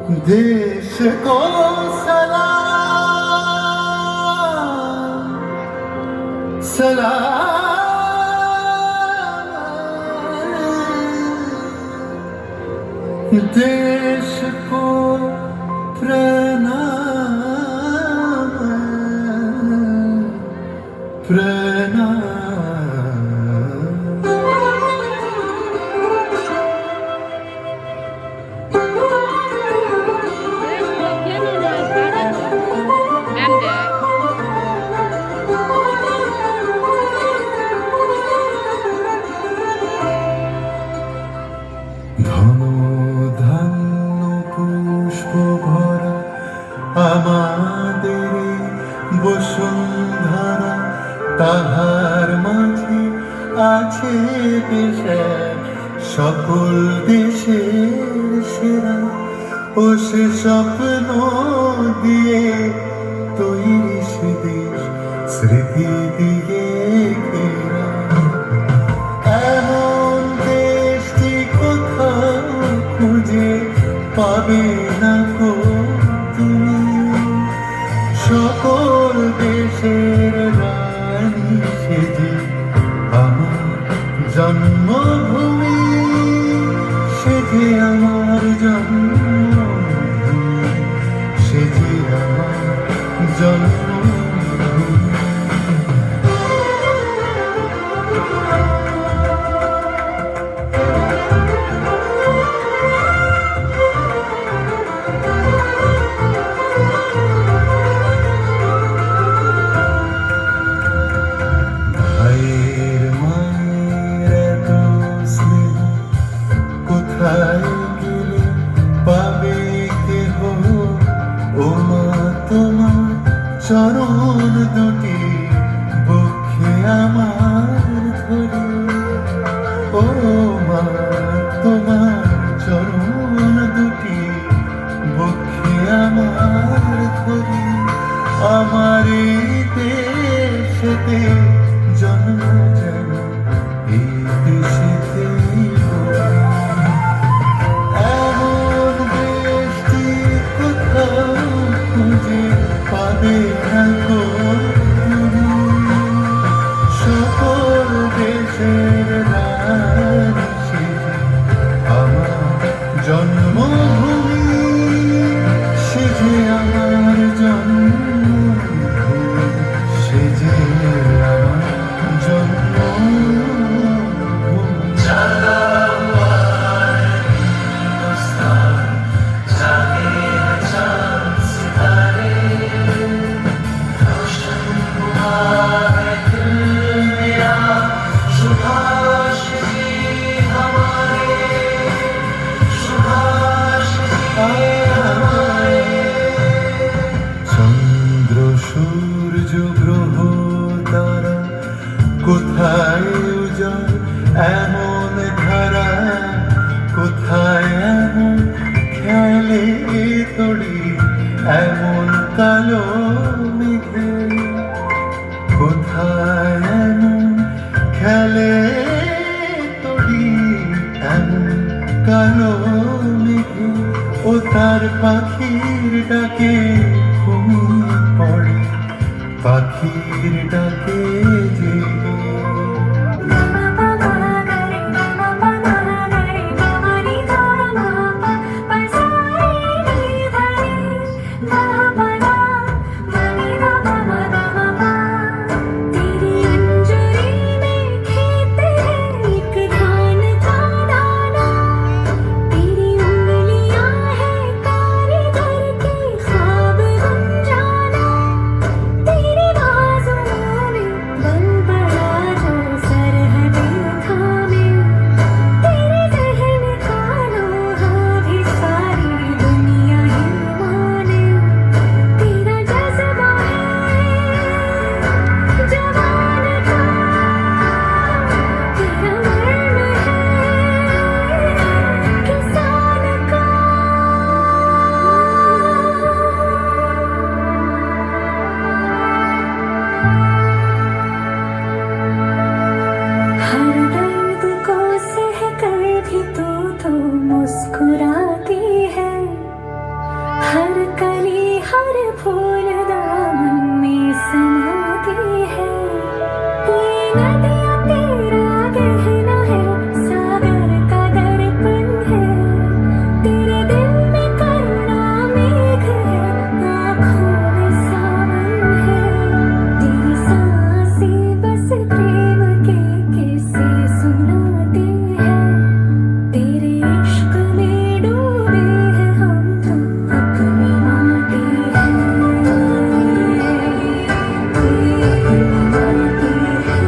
देश को सलाम सलाम, देश को प्रणाम प्रणाम। ধনধান্য পুষ্প ভরা আমাদের বসুন্ধরা, তাহার মাঝে আছে দেশে সকল দেশের সেরা। ও সে স্বপ্ন দিয়ে তৈরি সে দেশ স্মৃতি দিয়ে ঘেরা। এমন দেশটি কোথাও খুঁজে পাবে না গো তুমি, সকল দেশের রানী সেজে আমার জন্মভূমি, সেজে আমার জন্মভূমি, সেজে আমার জন্মভূমি। কোথায় গেলে পাবে কেহ ও মা তোমার চরণ দুটি বক্ষে আমার ধরে। ও মা তোমার চরণ দুটি বক্ষে আমার ধরে। আমার এই দেশেতে জন্ম যেন এই দেশেতেই খুঁজে পাবে না গো তুমি, সকল দেশের রানী সেজে আমার জন্মভূমি, সেজে আমার জন্মভূমি, সেজে আমার জন্মভূমি। চন্দ্র সূর্য গ্রহ তারা কোথায় উজাড় এমন ধারা, কোথায় এমন খেলে তড়ি এমন কালো মেঘে, কোথায় এমন খেলে তড়ি এমন কালো মেঘে। ও তার পাখির ডাকে ঘুমিয়ে পড়ে, পাখির ডাকে জেগে। तेरी बाजुओं में हर फूल दामन में समाती है। ये नदियाँ तेरा गहना है, सागर का दर्पण है। तेरे दिल में करुणा मेघ है, आँखों में सावन है। तेरी सांसें बस प्रेम के किस्से सुनाते हैं। तेरे इश्क में डूबे हैं हम तो अपनी माटी है। अपनी माटी है।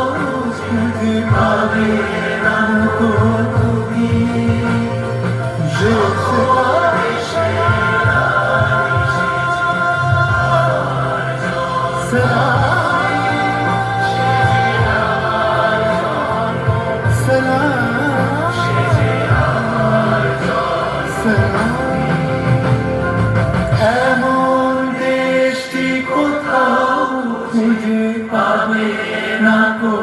तू मुझे पावे ना को तूगी ये सितारे এমন দেশটি কোথাও খুঁজে পাবে না গো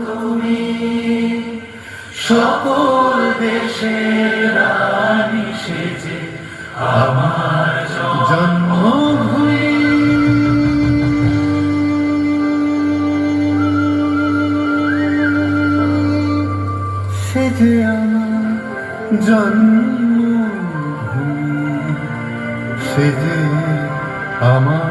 তুমি, সকল দেশের রানী সেজে আমার জন্মভূমি। সেজে আমার জন্মভূমি, সেজে আমার